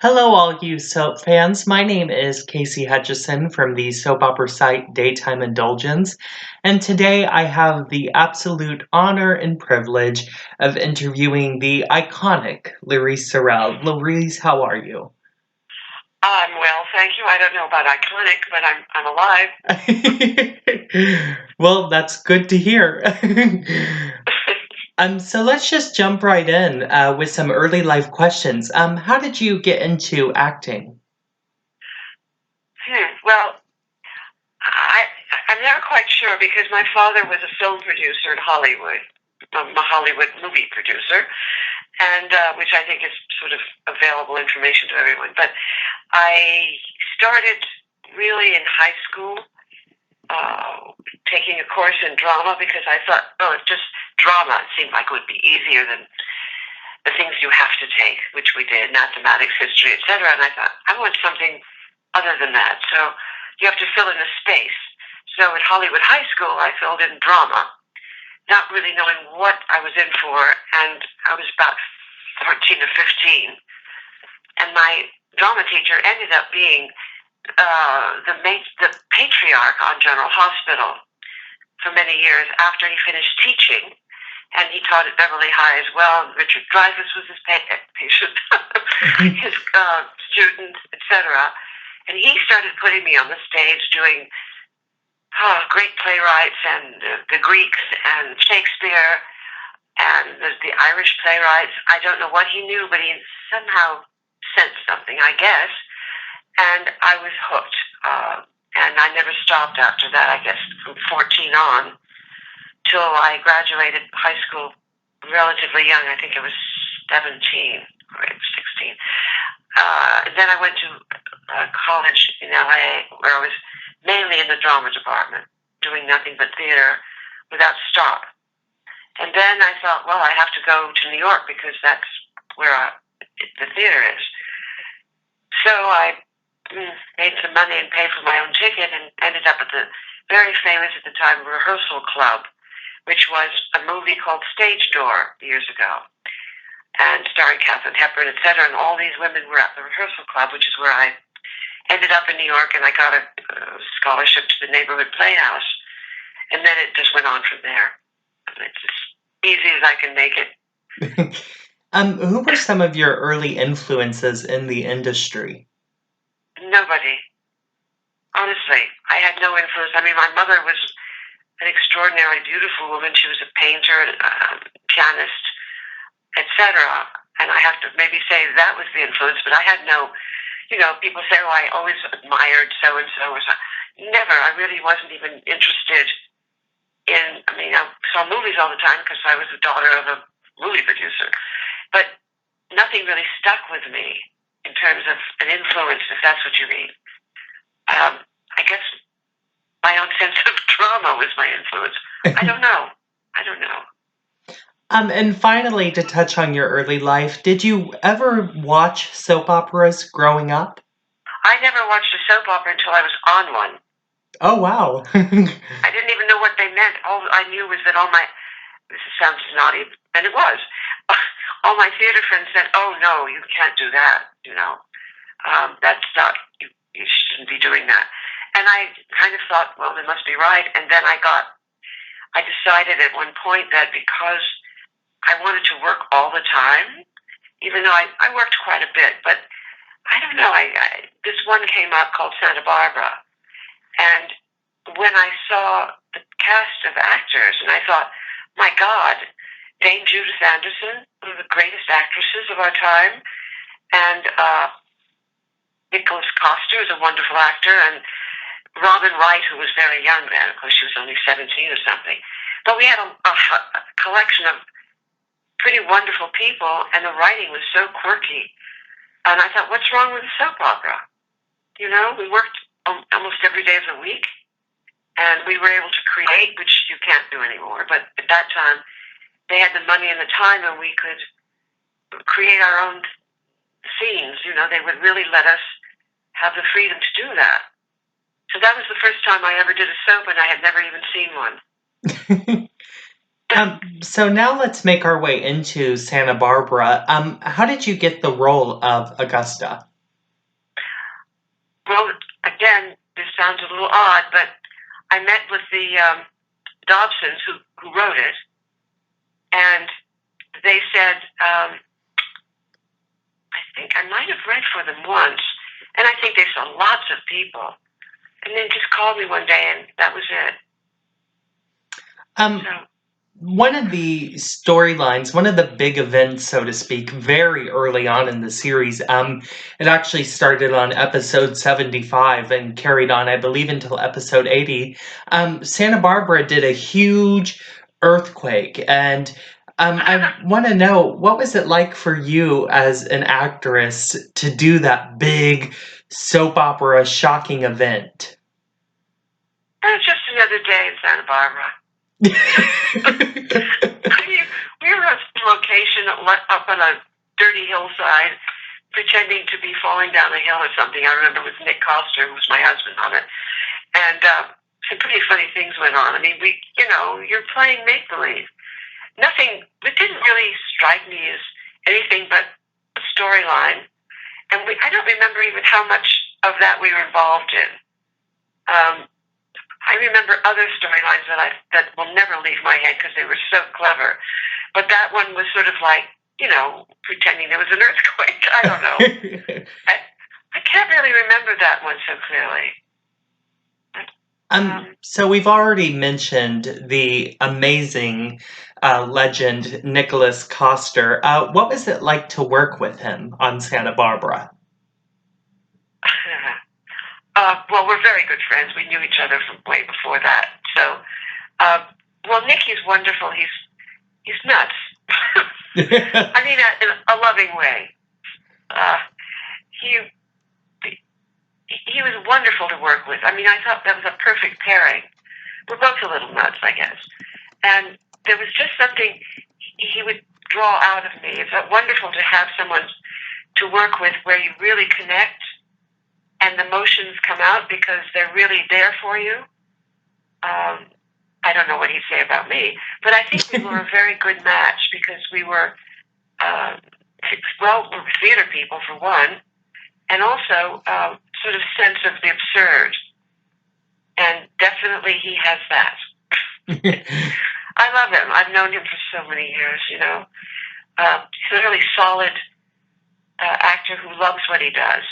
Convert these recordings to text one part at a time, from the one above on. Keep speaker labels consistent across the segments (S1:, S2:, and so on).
S1: Hello, all you soap fans. My name is Casey Hutchison from the soap opera site Daytime Indulgence, and today I have the absolute honor and privilege of interviewing the iconic Louise Sorel. Louise, how are you?
S2: I'm well, thank you. I don't know about iconic, but I'm alive.
S1: Well, that's good to hear. So let's just jump right in with some early life questions. How did you get into acting?
S2: Well, I I'm never quite sure because my father was a film producer in Hollywood, a Hollywood movie producer, and which I think is sort of available information to everyone. But I started really in high school, taking a course in drama because I thought, oh, it's just drama. It seemed like it would be easier than the things you have to take, which we did, mathematics, history, etc. And I thought, I want something other than that. So you have to fill in a space. So at Hollywood High School, I filled in drama, not really knowing what I was in for. And I was about 14 or 15. And my drama teacher ended up being the patriarch on General Hospital for many years after he finished teaching. And he taught at Beverly High as well. Richard Dreyfuss was his patient, his student, etc. And he started putting me on the stage doing great playwrights and the Greeks and Shakespeare and the Irish playwrights. I don't know what he knew, but he somehow sensed something, I guess. And I was hooked. And I never stopped after that, I guess, from 14 on till I graduated high school relatively young. I think I was 17 or 16. Then I went to college in LA where I was mainly in the drama department, doing nothing but theater without stop. And then I thought, well, I have to go to New York because that's where the theater is. So I made some money and paid for my own ticket and ended up at the very famous at the time rehearsal club, which was a movie called Stage Door years ago, and starring Katharine Hepburn, etc. And all these women were at the rehearsal club, which is where I ended up in New York, and I got a scholarship to the neighborhood playhouse. And then it just went on from there. It's as easy as I can make it.
S1: Who were some of your early influences in the industry?
S2: Nobody. Honestly, I had no influence. I mean, my mother was an extraordinarily beautiful woman. She was a painter, pianist, etc. And I have to maybe say that was the influence, but I had no, people say, oh, I always admired so-and-so or so. Never. I really wasn't even interested I saw movies all the time because I was the daughter of a movie producer. But nothing really stuck with me in terms of an influence, if that's what you mean. I guess my own sense of drama was my influence. I don't know. I don't know.
S1: And finally, to touch on your early life, did you ever watch soap operas growing up?
S2: I never watched a soap opera until I was on one.
S1: Oh, wow.
S2: I didn't even know what they meant. All I knew was that this sounds naughty, and it was. All my theater friends said, oh, no, you can't do that, that's not, you shouldn't be doing that. And I kind of thought, well, they must be right. And then I decided at one point that because I wanted to work all the time, even though I worked quite a bit, but I don't know, this one came up called Santa Barbara. And when I saw the cast of actors, and I thought, my God, Dame Judith Anderson, one of the greatest actresses of our time, and Nicholas Coster is a wonderful actor, and Robin Wright, who was very young then, of course she was only 17 or something. But we had a collection of pretty wonderful people, and the writing was so quirky. And I thought, what's wrong with a soap opera? We worked almost every day of the week, and we were able to create, which you can't do anymore. But at that time, they had the money and the time, and we could create our own scenes. They would really let us have the freedom to do that. So that was the first time I ever did a soap, and I had never even seen one.
S1: So now let's make our way into Santa Barbara. How did you get the role of Augusta?
S2: well, again, this sounds a little odd, but I met with the Dobsons who wrote it, and they said, I think I might have read for them once, and I think they saw lots of people, and then just called me one day, and that was it.
S1: One of the storylines, one of the big events, so to speak, very early on in the series, it actually started on episode 75 and carried on, I believe, until episode 80. Santa Barbara did a huge earthquake, and I want to know, what was it like for you as an actress to do that big soap opera shocking event?
S2: It was just another day in Santa Barbara. We were on location up on a dirty hillside, pretending to be falling down a hill or something. I remember with Nick Coster, who was my husband, on it, and some pretty funny things went on. I mean, you're playing make believe. Nothing. It didn't really strike me as anything but a storyline, and I don't remember even how much of that we were involved in. I remember other storylines that will never leave my head because they were so clever. But that one was sort of like, pretending there was an earthquake. I don't know. I can't really remember that one so clearly.
S1: So we've already mentioned the amazing legend, Nicholas Coster. What was it like to work with him on Santa Barbara?
S2: Well, we're very good friends. We knew each other from way before that. So, Nicky's wonderful. He's nuts. I mean that in a loving way. He was wonderful to work with. I mean, I thought that was a perfect pairing. We're both a little nuts, I guess. And there was just something he would draw out of me. It's wonderful to have someone to work with where you really connect and the emotions come out because they're really there for you. I don't know what he'd say about me, but I think we were a very good match because we were, we were theater people for one, and also sort of sense of the absurd. And definitely he has that. I love him. I've known him for so many years, He's a really solid actor who loves what he does.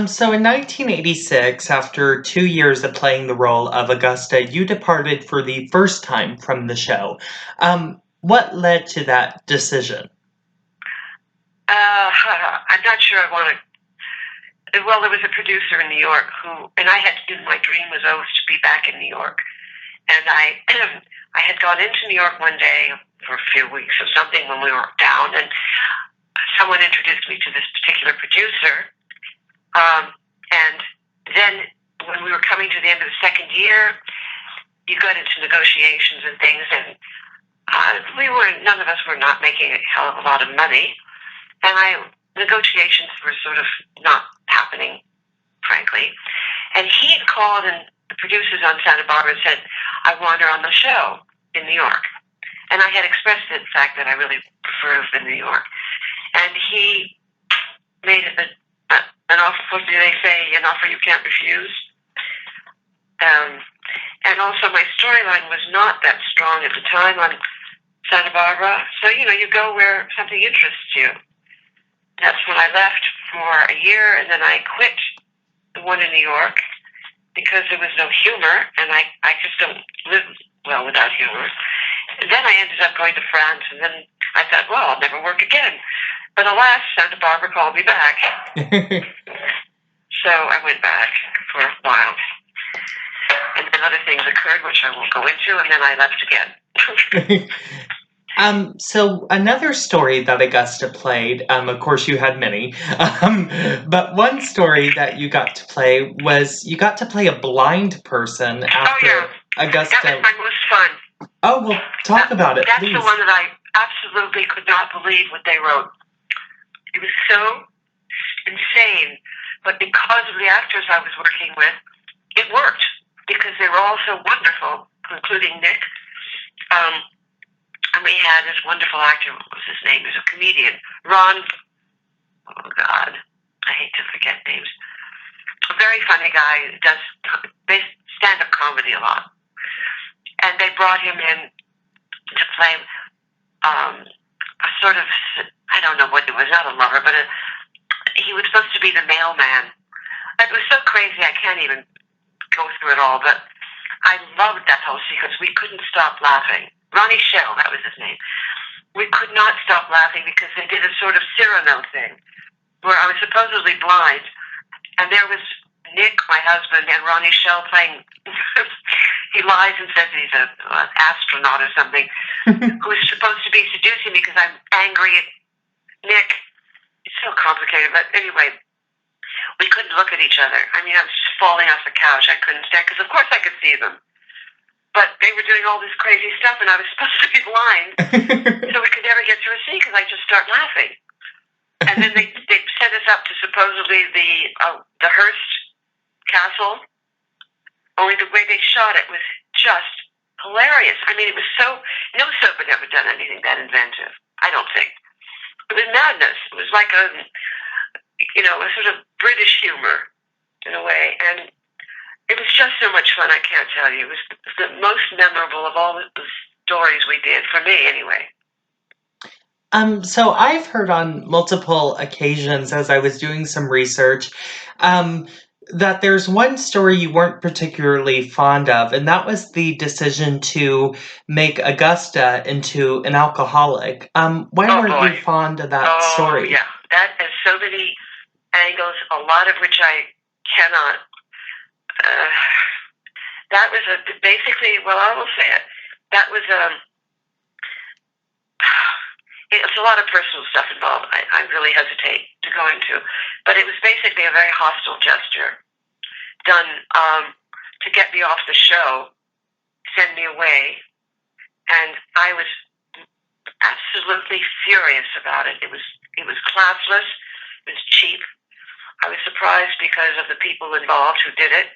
S1: So in 1986, after 2 years of playing the role of Augusta, you departed for the first time from the show. What led to that decision?
S2: I'm not sure I want to. Well, there was a producer in New York and I had to do, my dream was always to be back in New York. And I had gone into New York one day for a few weeks or something when we were down, and someone introduced me to this particular producer. And then when we were coming to the end of the second year, you got into negotiations and things, and none of us were not making a hell of a lot of money, and negotiations were sort of not happening, frankly. And he had called and the producers on Santa Barbara and said, I want her on the show in New York. And I had expressed the fact that I really prefer to live in New York. And he made an offer, what do they say, an offer you can't refuse. And also my storyline was not that strong at the time on Santa Barbara. So, you go where something interests you. That's when I left for a year, and then I quit the one in New York because there was no humor, and I just don't live well without humor. And then I ended up going to France, and then I thought, well, I'll never work again. But alas, Santa Barbara called me back. So I went back for a while. And then other things occurred, which I won't go into, and then I left again.
S1: So another story that Augusta played, of course you had many, but one story that you got to play was you got to play a blind person after Augusta.
S2: That was my most fun.
S1: Oh, well, talk about it,
S2: That's
S1: please.
S2: the one that I absolutely could not believe what they wrote. It was so insane, but because of the actors I was working with, it worked because they were all so wonderful, including Nick. And we had this wonderful actor, what was his name? He was a comedian, Ron. Oh God, I hate to forget names. very funny guy, does stand-up comedy a lot. And they brought him in to play a sort of, I don't know what it was, not a lover, but he was supposed to be the mailman. It was so crazy, I can't even go through it all, but I loved that whole sequence. We couldn't stop laughing. Ronnie Shell, that was his name. We could not stop laughing because they did a sort of Cyrano thing where I was supposedly blind, and there was Nick, my husband, and Ronnie Shell playing. He lies and says he's an astronaut or something, who's supposed to be seducing me because I'm angry at Nick. It's so complicated, but anyway, we couldn't look at each other. I mean, I was just falling off the couch. I couldn't stand, because of course I could see them. But they were doing all this crazy stuff, and I was supposed to be blind, so we could never get through a scene because I just start laughing. And then they sent us up to supposedly the Hearst Castle. Only the way they shot it was just hilarious. I mean, it was so... No soap had ever done anything that inventive, I don't think. It was madness. It was like a sort of British humor, in a way. And it was just so much fun, I can't tell you. It was the most memorable of all the stories we did, for me anyway.
S1: So I've heard on multiple occasions as I was doing some research, that there's one story you weren't particularly fond of, and that was the decision to make Augusta into an alcoholic. Why weren't you fond of that story?
S2: Oh, yeah. That has so many angles, a lot of which I cannot... that was basically, well, I will say it. That was it's a lot of personal stuff involved. I really hesitate to go into, but it was basically a very hostile gesture done to get me off the show, send me away, and I was absolutely furious about it. It was classless. It was cheap. I was surprised because of the people involved who did it,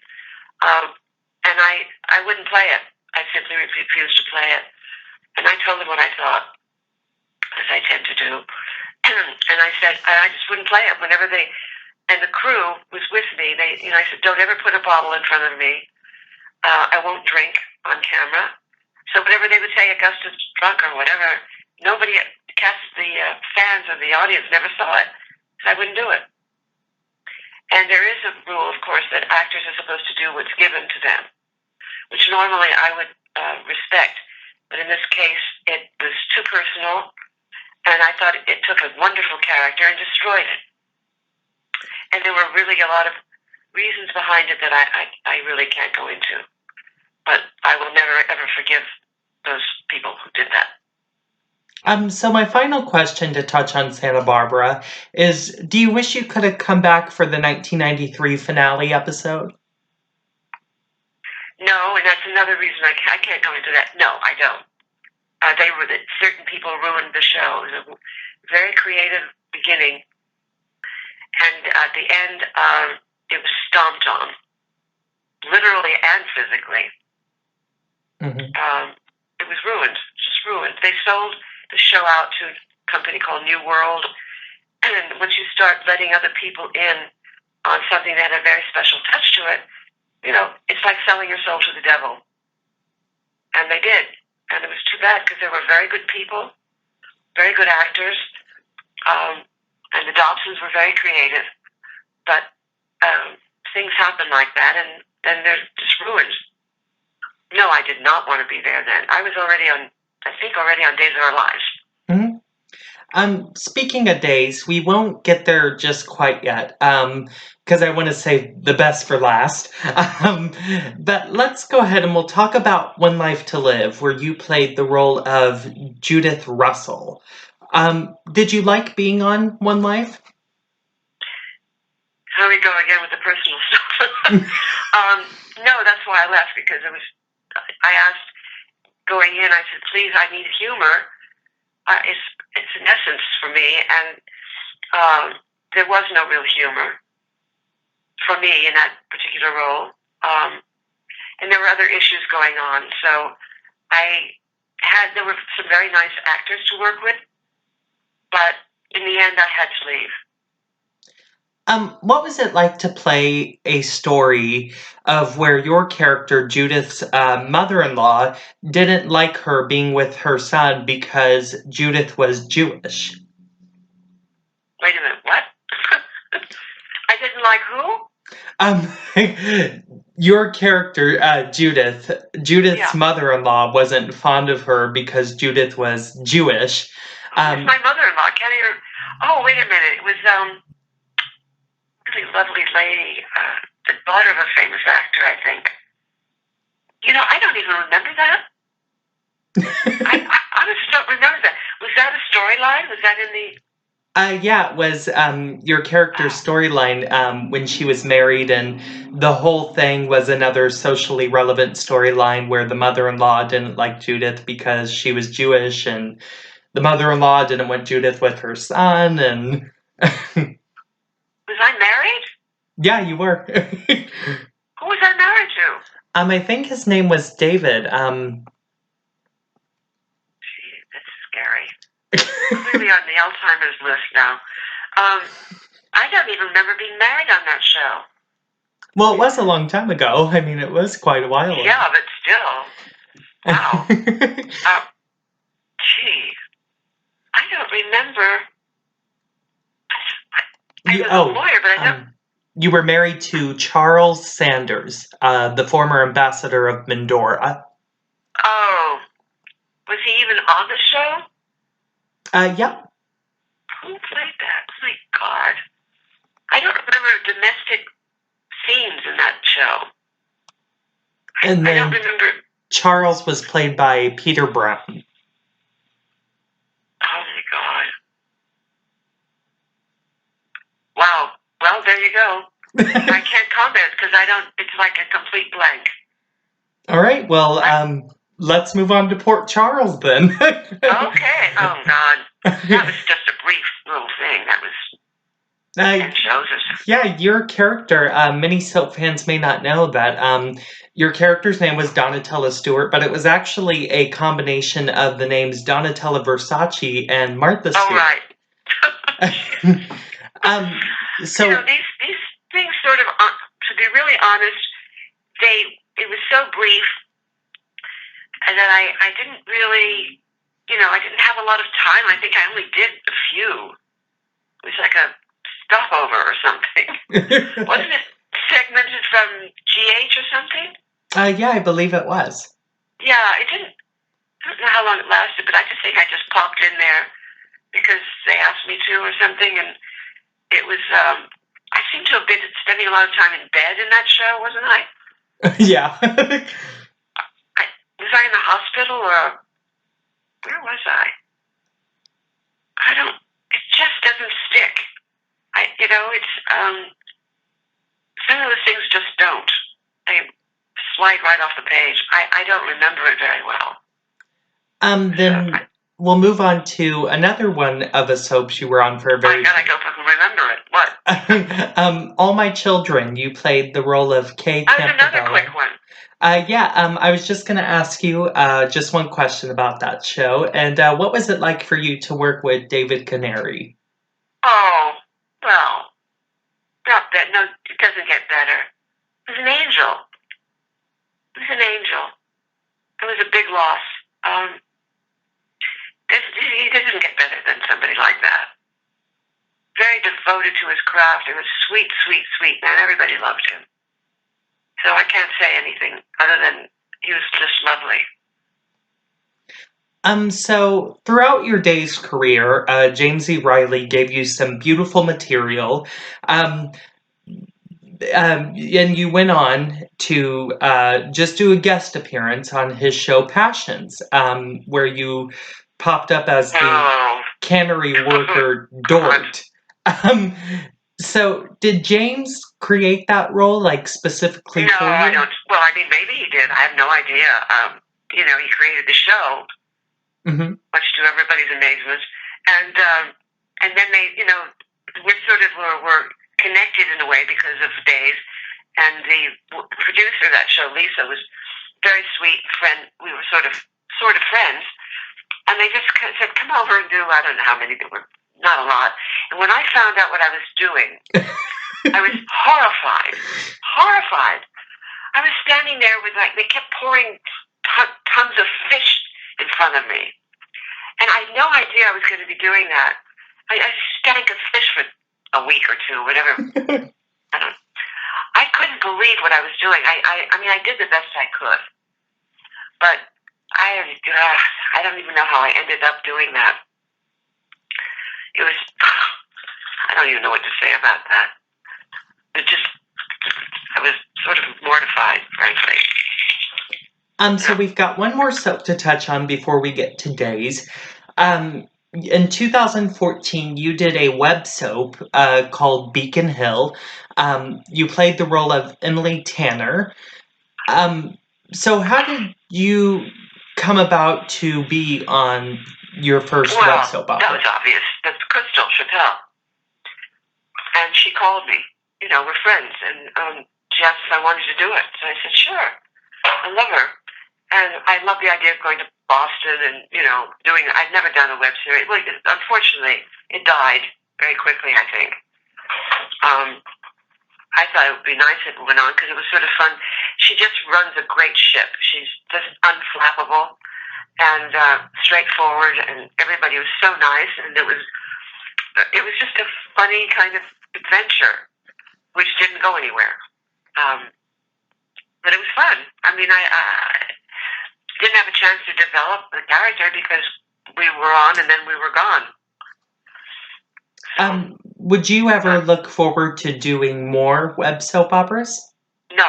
S2: and I wouldn't play it. I simply refused to play it, and I told them what I thought, as I tend to do. And I said, I just wouldn't play it. Whenever and the crew was with me, I said, don't ever put a bottle in front of me. I won't drink on camera. So whatever they would say, Augusta's drunk or whatever, nobody, the fans of the audience never saw it. So I wouldn't do it. And there is a rule, of course, that actors are supposed to do what's given to them, which normally I would respect. But in this case, it was too personal. And I thought it took a wonderful character and destroyed it. And there were really a lot of reasons behind it that I really can't go into. But I will never, ever forgive those people who did that.
S1: So my final question to touch on Santa Barbara is, do you wish you could have come back for the 1993 finale episode?
S2: No, and that's another reason I can't go into that. No, I don't. Certain people ruined the show. It was a very creative beginning, and at the end, it was stomped on, literally and physically.
S1: Mm-hmm.
S2: It was ruined, just ruined. They sold the show out to a company called New World, and once you start letting other people in on something that had a very special touch to it, it's like selling your soul to the devil. And they did. And it was too bad because there were very good people, very good actors, and the Dobsons were very creative. But things happen like that, and then they're just ruined. No, I did not want to be there then. I was already on Days of Our Lives.
S1: Mm-hmm. Speaking of Days, we won't get there just quite yet, because I want to save the best for last. But let's go ahead and we'll talk about One Life to Live, where you played the role of Judith Russell. Did you like being on One Life?
S2: Here we go again with the personal stuff. No, that's why I left, because I asked going in, I said, please, I need humor. It's an essence for me, and there was no real humor for me in that particular role, and there were other issues going on. So there were some very nice actors to work with, but in the end, I had to leave.
S1: What was it like to play a story of where your character, Judith's mother-in-law, didn't like her being with her son because Judith was Jewish?
S2: Wait a minute, what? I didn't like who?
S1: Your character, Judith's
S2: Yeah.
S1: mother-in-law wasn't fond of her because Judith was Jewish.
S2: Who's my mother-in-law? Can't even... Oh, wait a minute. It was, really lovely lady, the daughter of a famous actor, I think. I don't even remember that. I honestly don't remember that. Was that a storyline? Was that in the...
S1: Yeah, it was your character's storyline when she was married, and the whole thing was another socially relevant storyline where the mother-in-law didn't like Judith because she was Jewish, and the mother-in-law didn't want Judith with her son, and...
S2: Was I married?
S1: Yeah, you were.
S2: Who was I married to?
S1: I think his name was David.
S2: Gee, that's scary. Clearly on the Alzheimer's list now. I don't even remember being married on that show.
S1: Well, it was a long time ago. I mean, it was quite a while ago.
S2: Yeah, but still. Wow. Gee. I don't remember. I was a lawyer, but I don't...
S1: You were married to Charles Sanders, the former ambassador of Mindora.
S2: Oh. Was he even on the show?
S1: Yeah.
S2: Who played that? My God. I don't remember domestic scenes in that show.
S1: And then
S2: I don't remember.
S1: Charles was played by Peter Brown.
S2: Oh my God. Wow. Well, there you go. I can't comment because it's like a complete blank.
S1: All right. Well, let's move on to Port Charles then.
S2: Okay. Oh God. That was just a brief little thing. That was 10 shows or something.
S1: Yeah, your character, many soap fans may not know that your character's name was Donatella Stewart, but it was actually a combination of the names Donatella Versace and Martha Stewart.
S2: Oh, right.
S1: So
S2: these things sort of, to be really honest, it was so brief and that I didn't really, I didn't have a lot of time. I think I only did a few. It was like a stopover or something. Wasn't it segmented from GH or something?
S1: Yeah, I believe it was.
S2: Yeah, I don't know how long it lasted, but I just think I just popped in there because they asked me to or something, and it was, I seem to have been spending a lot of time in bed in that show, wasn't I?
S1: Yeah.
S2: Was I in the hospital or where was I? It just doesn't stick. Some of the things just don't. They slide right off the page. I don't remember it very well.
S1: Then we'll move on to another one of the soaps you were on for a very...
S2: I gotta go remember it. What?
S1: All My Children. You played the role of Kay
S2: That was
S1: Campbell.
S2: another quick one.
S1: I was just going to ask you just one question about that show. And what was it like for you to work with David Canary?
S2: Oh, well, not that. No, it doesn't get better. He was an angel. He was an angel. It was a big loss. He doesn't get better than somebody like that. Very devoted to his craft. It was sweet, sweet, sweet man. Everybody loved him. So I can't say anything other than he was just lovely.
S1: So throughout your day's career, James E. Riley gave you some beautiful material. And you went on to just do a guest appearance on his show Passions, where you popped up as the cannery worker Dort. So did James create that role, like, specifically for you?
S2: No, I don't. Well, I mean, maybe he did. I have no idea. He created the show, much to everybody's amazement. And then they, we're connected in a way because of days. And the producer of that show, Lisa, was very sweet friend. We were sort of friends. And they just said, come over and do, I don't know how many, there were not a lot. when I found out what I was doing, I was horrified. Horrified. I was standing there with they kept pouring tons of fish in front of me. And I had no idea I was going to be doing that. I stank of fish for a week or two, whatever. I couldn't believe what I was doing. I mean, I did the best I could. But I don't even know how I ended up doing that. It was, I don't even know what to say about that. I was sort of mortified, frankly.
S1: So we've got one more soap to touch on before we get to days. In 2014, you did a web soap called Beacon Hill. You played the role of Emily Tanner. So how did you come about to be on your first web soap opera?
S2: That was obvious. That's Crystal Chappelle. And she called me. You know, we're friends. And she asked if I wanted to do it. So I said, sure. I love her. And I love the idea of going to Boston and, doing... I'd never done a web series. Well, unfortunately, it died very quickly, I think. I thought it would be nice if it went on because it was sort of fun. She just runs a great ship. She's just unflappable and straightforward, and everybody was so nice, and it was just a funny kind of adventure, which didn't go anywhere. But it was fun. I mean, I didn't have a chance to develop the character because we were on and then we were gone. So,
S1: would you ever look forward to doing more web soap operas?
S2: No.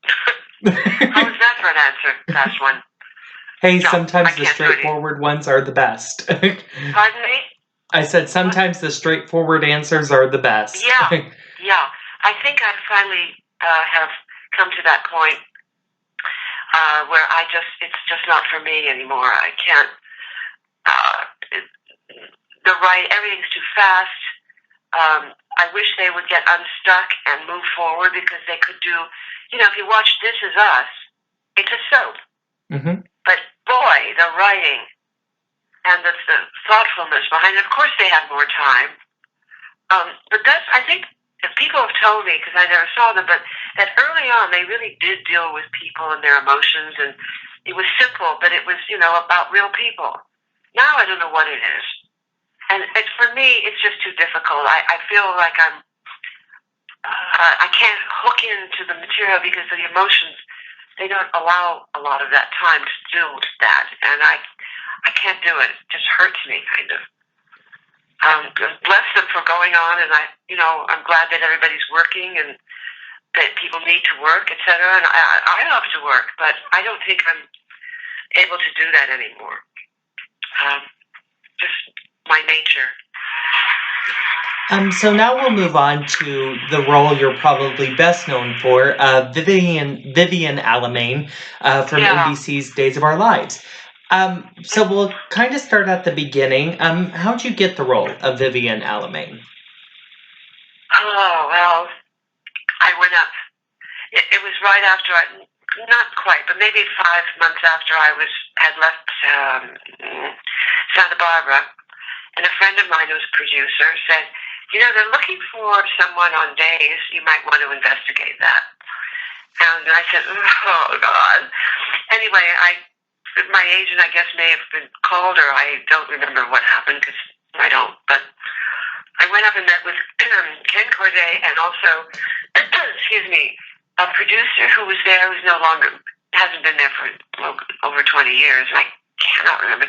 S2: How was that for an answer? Last one.
S1: Hey, no, sometimes the straightforward ones are the best.
S2: Pardon me?
S1: I said sometimes the straightforward answers are the best.
S2: Yeah. I think I finally have come to that point where it's just not for me anymore. I can't, everything's too fast. I wish they would get unstuck and move forward because they could do, if you watch This Is Us, it's a soap.
S1: Mm-hmm.
S2: But boy, the writing and the thoughtfulness behind it, of course they have more time. But I think people have told me, because I never saw them, but that early on they really did deal with people and their emotions, and it was simple, but it was, about real people. Now I don't know what it is. And for me, it's just too difficult. I feel like I can't hook into the material because the emotions, they don't allow a lot of that time to do that. And I can't do it. It just hurts me, kind of. Bless them for going on, and I'm glad that everybody's working and that people need to work, etc. And I love to work, but I don't think I'm able to do that anymore. Just my nature.
S1: So now we'll move on to the role you're probably best known for, Vivian Alamain from NBC's Days of Our Lives. So we'll kind of start at the beginning. How'd you get the role of Vivian Alamain?
S2: Oh, well, I went up. It was right after not quite, but maybe 5 months after I had left Santa Barbara. And a friend of mine who was a producer said, they're looking for someone on days. You might want to investigate that. And I said, oh, God. Anyway, my agent, I guess, may have been called, or I don't remember what happened, because I don't. But I went up and met with Ken Corday and also, a producer who was there who's no longer, hasn't been there for over 20 years. I cannot remember.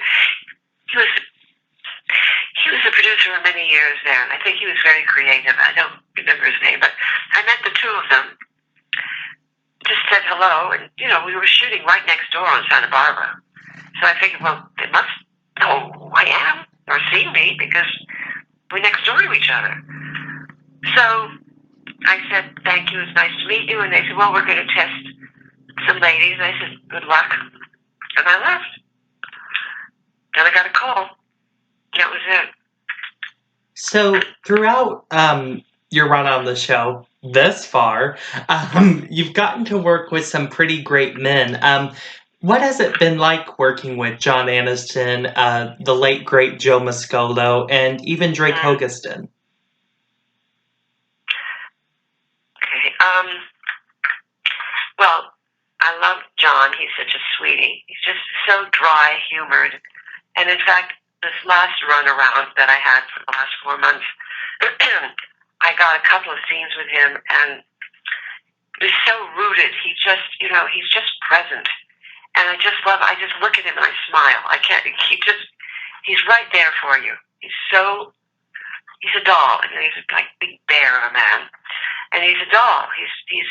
S2: He was a producer for many years there, and I think he was very creative. I don't remember his name, but I met the two of them, just said hello, and, we were shooting right next door on Santa Barbara. So I figured, well, they must know who I am or see me because we're next door to each other. So I said, thank you, it's nice to meet you. And they said, well, we're going to test some ladies. And I said, good luck. And I left. Then I got a call. That was it.
S1: So throughout your run on the show thus far, you've gotten to work with some pretty great men. What has it been like working with John Aniston, the late great Joe Mascolo, and even Drake Hogestyn?
S2: Okay. Well, I love John. He's such a sweetie. He's just so dry humored. And in fact, this last run around that I had for the last 4 months, I got a couple of scenes with him, and he's so rooted. He's just present. And I just look at him and I smile. I can't, he's right there for you. He's a doll. And he's like big bear of a man. And he's a doll. He's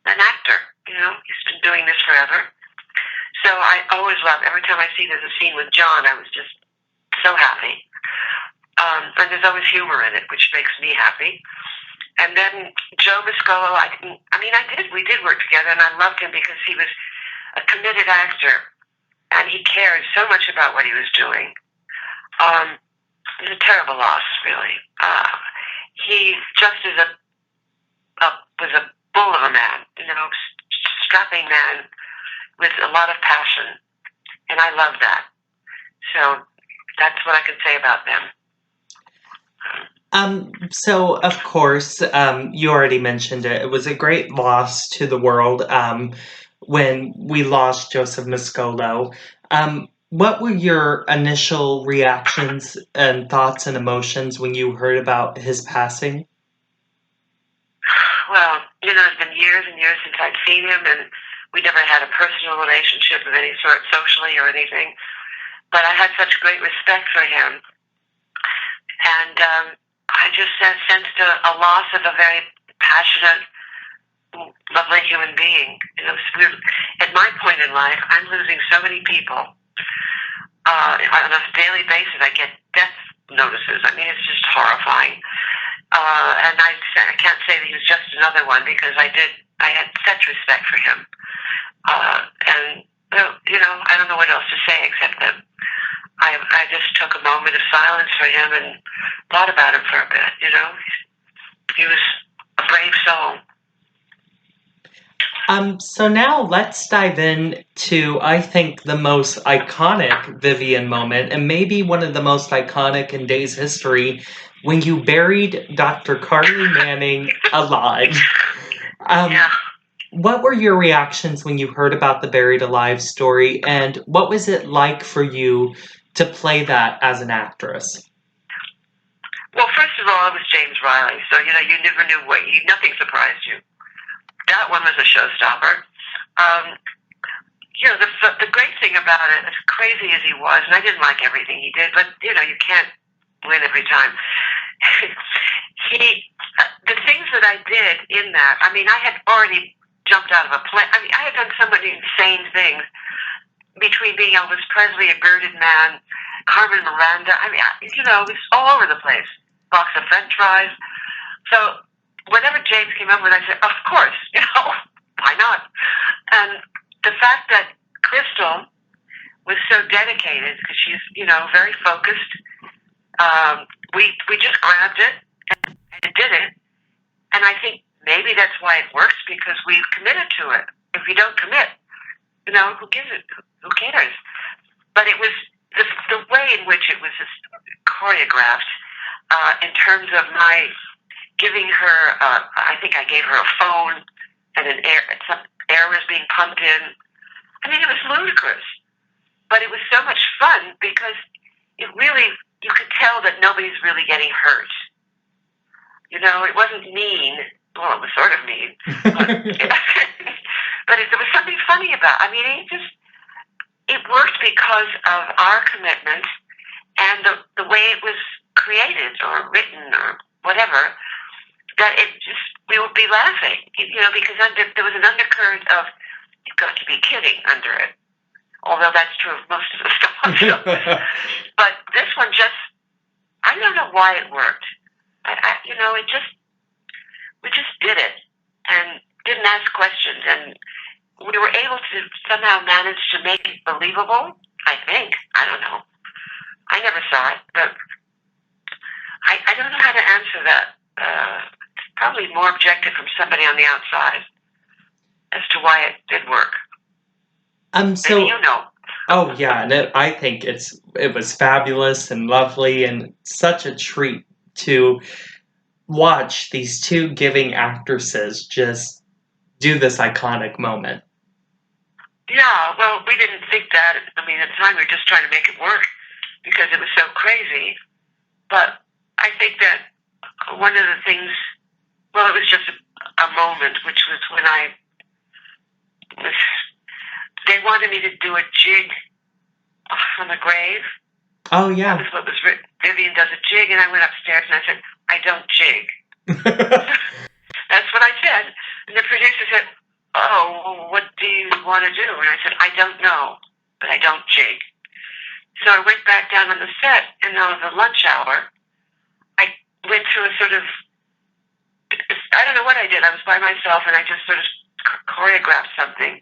S2: an actor, he's been doing this forever. So I always love, every time I see there's a scene with John, I was just so happy. And there's always humor in it, which makes me happy. And then Joe Mascolo, we did work together, and I loved him because he was a committed actor, and he cared so much about what he was doing. It was a terrible loss, really. He just was a bull of a man, strapping man with a lot of passion, and I love that. So that's what I can say about them.
S1: So, of course, you already mentioned it. It was a great loss to the world when we lost Joseph Mascolo. What were your initial reactions and thoughts and emotions when you heard about his passing?
S2: Well, it's been years and years since I'd seen him, and we never had a personal relationship of any sort, socially or anything. But I had such great respect for him, and I just sensed a loss of a very passionate, lovely human being. At my point in life, I'm losing so many people. On a daily basis, I get death notices. I mean, it's just horrifying. And I can't say that he was just another one, because I had such respect for him. And I don't know what else to say except that I just took a moment of silence for him and thought about him for a bit. He was a brave soul.
S1: So now let's dive in to, I think, the most iconic Vivian moment, and maybe one of the most iconic in Day's history, when you buried Dr. Carly Manning alive.
S2: Yeah.
S1: What were your reactions when you heard about the Buried Alive story, and what was it like for you to play that as an actress?
S2: Well, first of all, it was James Riley, so you never knew nothing surprised you. That one was a showstopper. The great thing about it, as crazy as he was, and I didn't like everything he did, but you can't win every time. The things that I did in that, I had already jumped out of a plane. I had done so many insane things, between being Elvis Presley, a bearded man, Carmen Miranda. it was all over the place. Box of French fries. So whatever James came up with, I said, of course, why not? And the fact that Crystal was so dedicated, because she's, very focused, we just grabbed it and did it. And I think maybe that's why it works, because we've committed to it. If we don't commit, who gives it? Who cares? But it was the way in which it was choreographed, in terms of my giving her, I think I gave her a phone, and some air was being pumped in. It was ludicrous, but it was so much fun, because you could tell that nobody's really getting hurt. It wasn't mean. Well, it was sort of mean, but there was something funny about it. It worked because of our commitment and the way it was created or written or whatever, that we would be laughing, because there was an undercurrent of, you've got to be kidding under it. Although that's true of most of the stuff. But this one I don't know why it worked. We just did it and didn't ask questions, and we were able to somehow manage to make it believable, I think. I don't know. I never saw it, but I don't know how to answer that. It's probably more objective from somebody on the outside as to why it did work. Maybe
S1: So,
S2: you know.
S1: oh yeah, and I think it was fabulous and lovely and such a treat to watch these two giving actresses just do this iconic moment.
S2: Yeah, well, we didn't think that. I mean, at the time we were just trying to make it work because it was so crazy. But I think that one of the things, well, it was just a moment, which was when was, they wanted me to do a jig on the grave.
S1: Oh
S2: That
S1: yeah.
S2: was what was written. Vivian does a jig, and I went upstairs and I said, I don't jig. That's what I said. And the producer said, oh, well, what do you want to do? And I said, I don't know, but I don't jig. So I went back down on the set, and on the lunch hour, I went through a sort of, I don't know what I did. I was by myself, and I just sort of choreographed something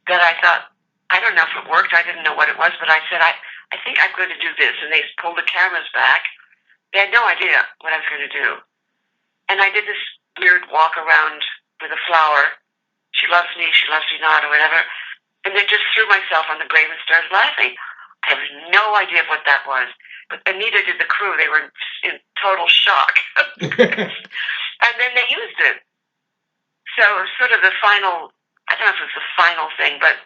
S2: that I thought, I don't know if it worked. I didn't know what it was, but I said, I think I'm going to do this. And they pulled the cameras back. They had no idea what I was going to do. And I did this weird walk around with a flower. She loves me not, or whatever. And then just threw myself on the grave and started laughing. I have no idea what that was. And neither did the crew. They were in total shock. And then they used it. So it was sort of the final, I don't know if it was the final thing, but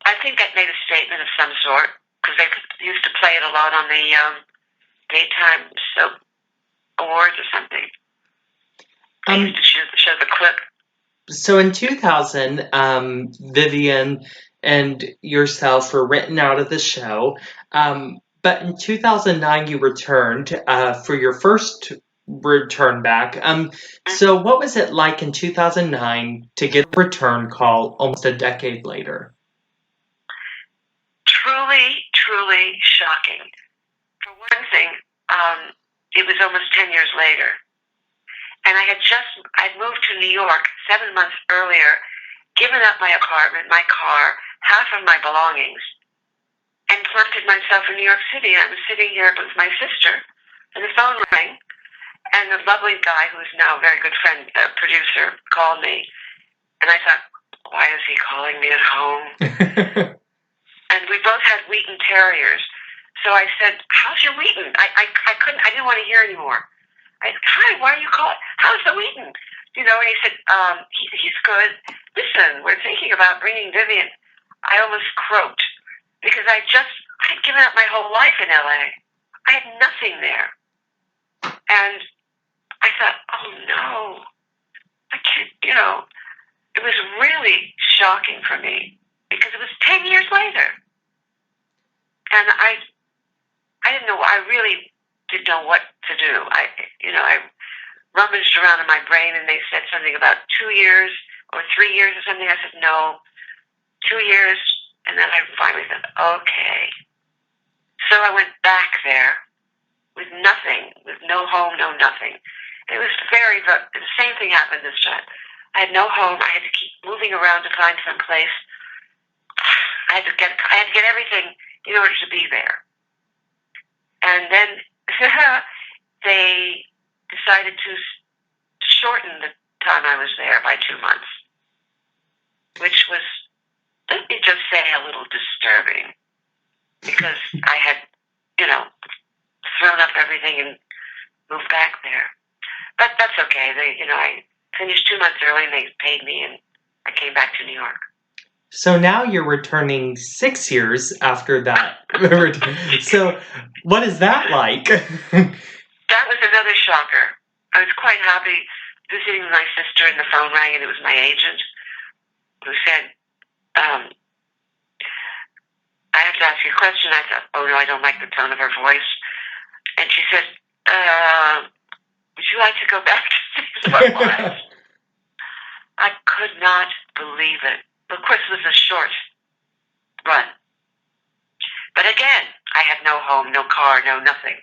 S2: I think that made a statement of some sort, because they used to play it a lot on the daytime soap awards or something. They used to show the clip.
S1: So in 2000, Vivian and yourself were written out of the show. But in 2009, you returned for your first return back. So what was it like in 2009 to get a return call almost a decade later?
S2: Truly, truly shocking. For one thing, it was almost 10 years later. And I'd moved to New York 7 months earlier, given up my apartment, my car, half of my belongings, and planted myself in New York City. I was sitting here with my sister, and the phone rang, and the lovely guy, who's now a very good friend, producer, called me. And I thought, why is he calling me at home? And we both had Wheaton Terriers. So I said, how's your Wheaton? I didn't want to hear anymore. Hi, why are you calling? How's the Wheaton? And he said, he's good. Listen, we're thinking about bringing Vivian. I almost croaked because I'd given up my whole life in LA. I had nothing there. And I thought, oh no, I can't, it was really shocking for me because it was 10 years later. And I didn't know, I really didn't know what to do. I rummaged around in my brain, and they said something about 2 years or 3 years or something. I said, no, 2 years. And then I finally said, okay. So I went back there with nothing, with no home, no nothing. And it was the same thing happened this time. I had no home. I had to keep moving around to find some place. I had to get everything in order to be there. And then they decided to shorten the time I was there by 2 months, which was, let me just say, a little disturbing because I had, thrown up everything and moved back there. But that's okay. I finished 2 months early and they paid me, and I came back to New York.
S1: So now you're returning 6 years after that. So what is that like?
S2: That was another shocker. I was quite happy visiting with my sister, and the phone rang, and it was my agent who said, I have to ask you a question. I thought, oh no, I don't like the tone of her voice. And she said, would you like to go back to 611? I could not believe it. Of course, it was a short run. But again, I had no home, no car, no nothing.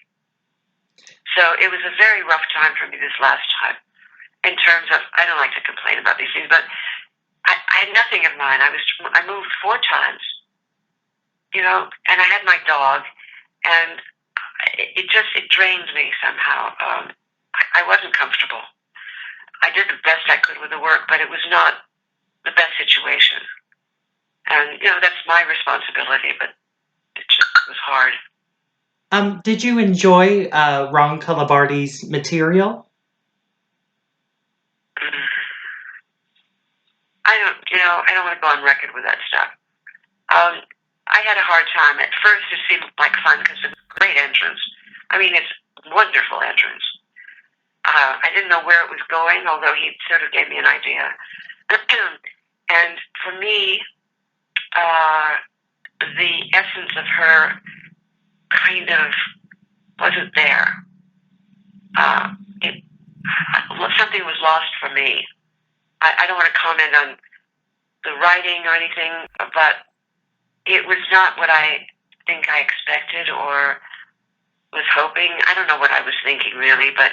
S2: So it was a very rough time for me this last time. In terms of, I don't like to complain about these things, but I had nothing of mine. I moved 4 times, and I had my dog, and it drained me somehow. I wasn't comfortable. I did the best I could with the work, but it was not the best situation. And, that's my responsibility, but it just was hard.
S1: Did you enjoy Ron Calabardi's material?
S2: I don't want to go on record with that stuff. I had a hard time. At first, it seemed like fun because it's a great entrance. I mean, it's a wonderful entrance. I didn't know where it was going, although he sort of gave me an idea. And for me, the essence of her kind of wasn't there. Something was lost for me. I don't want to comment on the writing or anything, but it was not what I think I expected or was hoping. I don't know what I was thinking really, but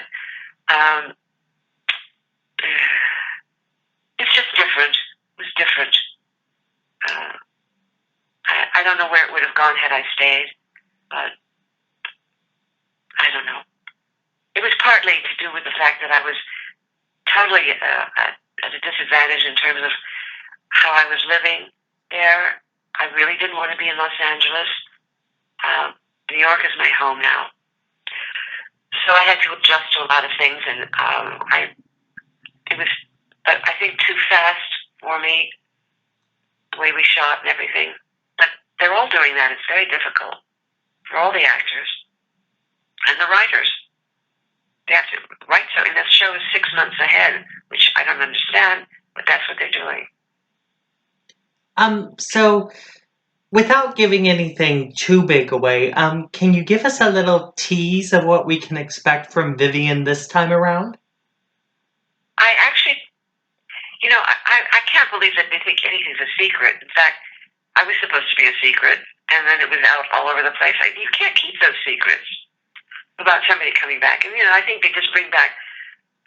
S2: it's just different. It was different. I don't know where it would have gone had I stayed, but I don't know. It was partly to do with the fact that I was totally at a disadvantage in terms of how I was living there. I really didn't want to be in Los Angeles. New York is my home now. So I had to adjust to a lot of things, and it was, I think, too fast for me, the way we shot and everything. But they're all doing that. It's very difficult for all the actors and the writers. They have to write something. This show is 6 months ahead, which I don't understand, but that's what they're doing.
S1: So without giving anything too big away, can you give us a little tease of what we can expect from Vivian this time around?
S2: I actually, I can't believe that they think anything's a secret. In fact, I was supposed to be a secret, and then it was out all over the place. You can't keep those secrets about somebody coming back. And, I think they just bring back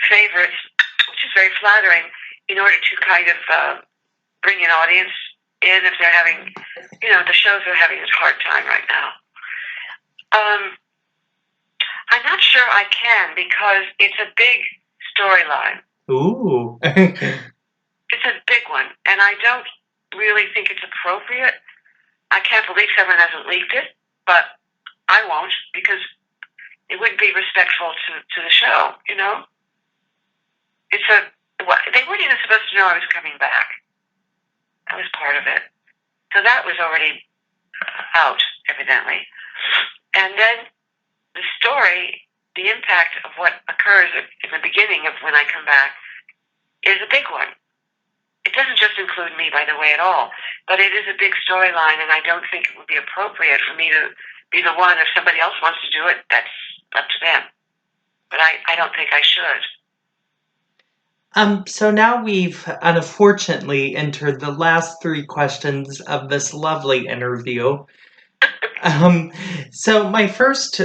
S2: favorites, which is very flattering, in order to kind of bring an audience in if they're having, the shows are having a hard time right now. I'm not sure I can because it's a big storyline.
S1: Ooh.
S2: It's a big one, and I don't really think it's appropriate. I can't believe someone hasn't leaked it, but I won't because it wouldn't be respectful to the show, They weren't even supposed to know I was coming back. That was part of it. So that was already out, evidently. And then the story, the impact of what occurs in the beginning of when I come back is a big one. It doesn't just include me, by the way, at all, but it is a big storyline, and I don't think it would be appropriate for me to be the one. If somebody else wants to do it, that's up to them. But I don't think I should.
S1: So now we've unfortunately entered the last 3 questions of this lovely interview. So my first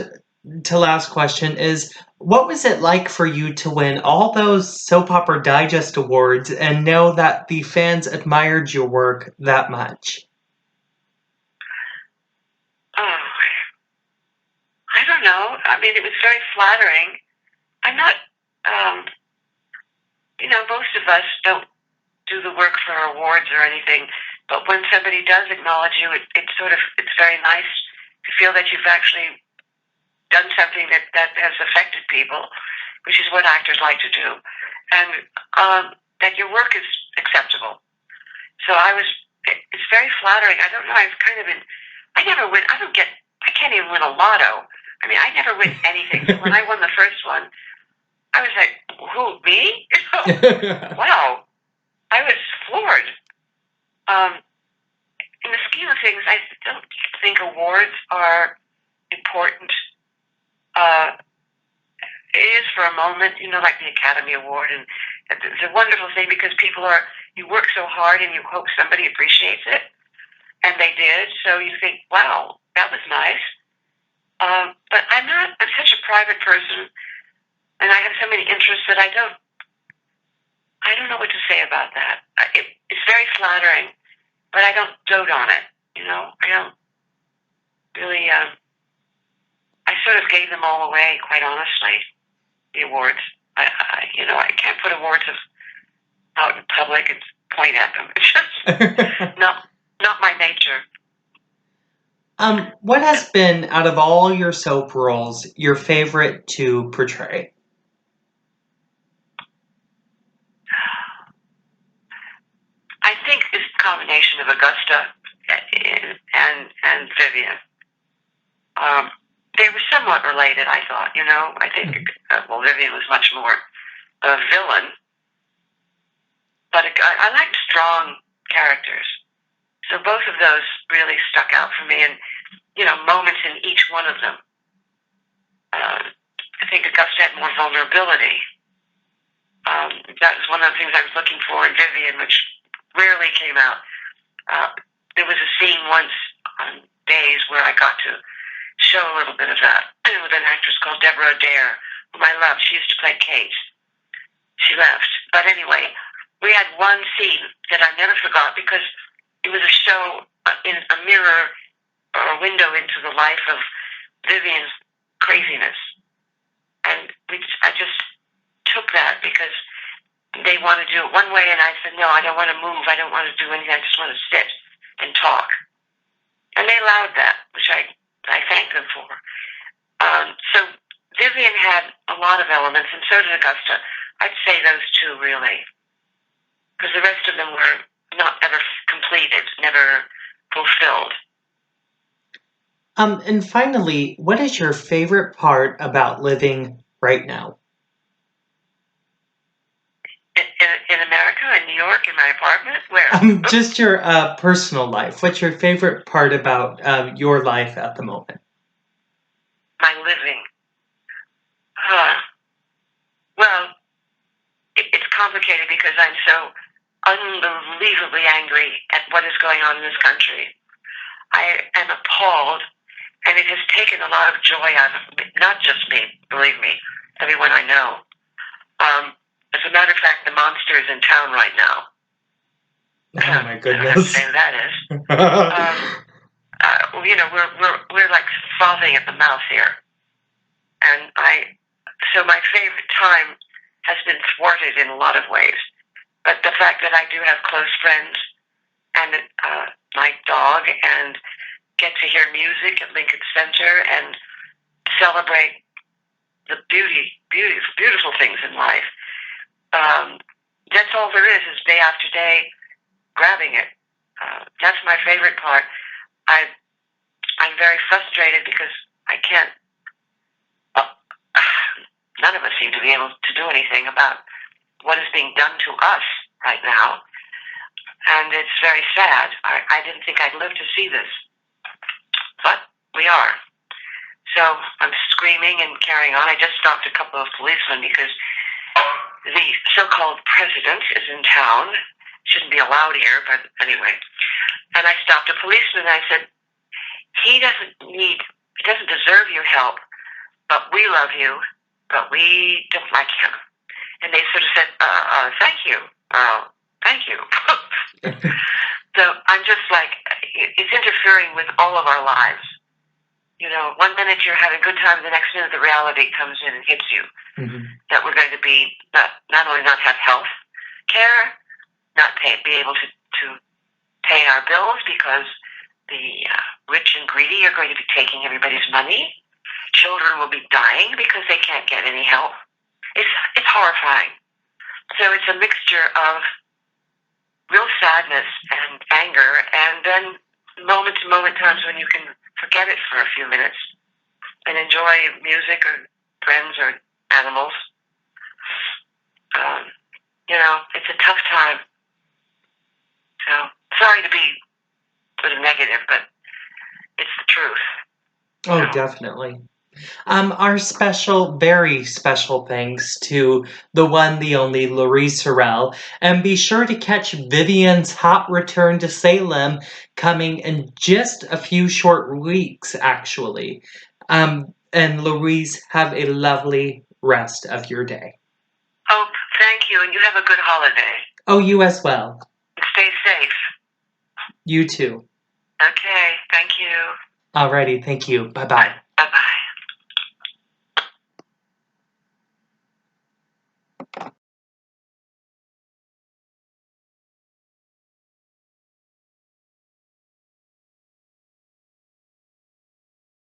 S1: to last question is, what was it like for you to win all those Soap Opera Digest awards and know that the fans admired your work that much?
S2: Oh, I don't know. I mean, it was very flattering. I'm not, most of us don't do the work for awards or anything, but when somebody does acknowledge you, it's very nice to feel that you've actually done something that has affected people, which is what actors like to do, and that your work is acceptable. So it's very flattering. I don't know, I never win, I can't even win a lotto. I mean, I never win anything. So when I won the first one, I was like, who, me? Wow. I was floored. In the scheme of things, I don't think awards are important. It is for a moment, like the Academy Award, and it's a wonderful thing because you work so hard and you hope somebody appreciates it, and they did, so you think, wow, that was nice. But I'm such a private person, and I have so many interests that I don't know what to say about that. It's very flattering, but I don't dote on it, I don't really, I sort of gave them all away, quite honestly, the awards. I can't put awards out in public and point at them. It's just, no, not my nature.
S1: What has been, out of all your soap roles, your favorite to portray?
S2: I think this combination of Augusta and Vivian, they were somewhat related, I thought, you know. I think, Vivian was much more a villain, but I liked strong characters. So both of those really stuck out for me, and, you know, moments in each one of them. I think Augusta had more vulnerability. That was one of the things I was looking for in Vivian, which rarely came out. There was a scene once on Days where I got to show a little bit of that with an actress called Deborah Adair, whom I loved. She used to play Kate. She left. But anyway, we had one scene that I never forgot because it was a show in a mirror or a window into the life of Vivian's craziness. And I just took that because they wanted to do it one way, and I said, no, I don't want to move. I don't want to do anything. I just want to sit and talk. And they allowed that, which I thank them for. So Vivian had a lot of elements, and so did Augusta. I'd say those two, really. Because the rest of them were not ever completed, never fulfilled.
S1: And finally, what is your favorite part about living right now?
S2: In America, in New York, in my apartment? Where?
S1: Just your personal life. What's your favorite part about your life at the moment?
S2: My living. Well, it's complicated because I'm so unbelievably angry at what is going on in this country. I am appalled, and it has taken a lot of joy out of me. Not just me, believe me, everyone I know. As a matter of fact, the monster is in town right now.
S1: Oh my goodness!
S2: I don't have to say who that is. You know, we're like frothing at the mouth here, and so my favorite time has been thwarted in a lot of ways. But the fact that I do have close friends and my dog, and get to hear music at Lincoln Center and celebrate the beautiful things in life. That's all there is day after day, grabbing it. That's my favorite part. I'm very frustrated because I can't. None of us seem to be able to do anything about what is being done to us right now, and it's very sad. I didn't think I'd live to see this, but we are. So I'm screaming and carrying on. I just stopped a couple of policemen because the so-called president is in town. Shouldn't be allowed here, but anyway. And I stopped a policeman and I said, he doesn't deserve your help, but we love you, but we don't like him. And they sort of said, thank you. Thank you. So I'm just like, it's interfering with all of our lives. You know, one minute you're having a good time, the next minute the reality comes in and hits you. Mm-hmm. That we're going to be not only not have health care, not be able to pay our bills because the rich and greedy are going to be taking everybody's money. Children will be dying because they can't get any help. It's horrifying. So it's a mixture of real sadness and anger, and then moment-to-moment times when you can forget it for a few minutes and enjoy music or friends or animals. You know, it's a tough time. So, sorry to be sort of negative, but it's the truth.
S1: Oh, definitely. Our special, very special thanks to the one, the only Louise Sorel. And be sure to catch Vivian's hot return to Salem coming in just a few short weeks, actually. And Louise, have a lovely rest of your day.
S2: Oh, thank you. And you have a good holiday.
S1: Oh, you as well.
S2: Stay safe.
S1: You too.
S2: Okay, thank you.
S1: Alrighty, thank you. Bye-bye.
S2: Bye-bye.